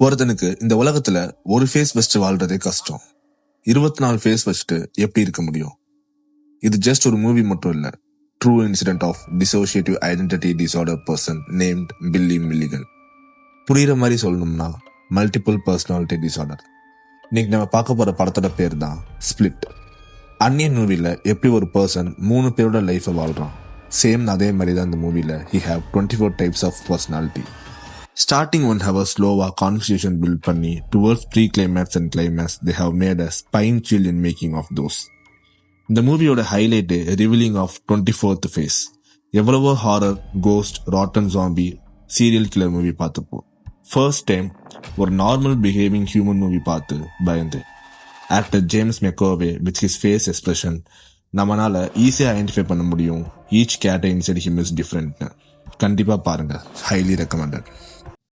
ஒருத்தனுக்கு இந்த உலகத்துல ஒரு ஃபேஸ் வச்சுட்டு வாழ்றதே கஷ்டம். 24 ஃபேஸ் வச்சுட்டு எப்படி இருக்க முடியும்? இது ஜஸ்ட் ஒரு மூவி மட்டும் இல்ல. True incident of dissociative identity disorder person named Billy Milligan. புரியுற மாதிரி சொல்லணும்னா மல்டிபிள் பர்சனாலிட்டி டிசார்டர். இன்னைக்கு நம்ம பார்க்க போற படத்தோட பேர் தான் ஸ்பிளிட். அன்னியன் மூவில எப்படி ஒரு பர்சன் 3 பேரோட லைஃபை வாழ்றான், சேம் அதே மாதிரி தான் இந்த மூவில he have 24 types of personality. Starting 1 hour slow-ஆ conversation build பண்ணி towards pre-climax and climax they have made a spine chill in making of those. இந்த மூவியோட highlight revealing of 24th face. எவ்வளவோ horror, ghost, rotten zombie, serial killer movie பார்த்துப்போம். First time ஒரு normal behaving human movie பார்த்து பயந்து actor James McAvoy with his face expression நம்மளால ஈஸியாக identify பண்ண முடியும் each character inside him is டிஃப்ரெண்ட்னு. கண்டிப்பாக பாருங்க, ஹைலி ரெக்கமெண்டட்.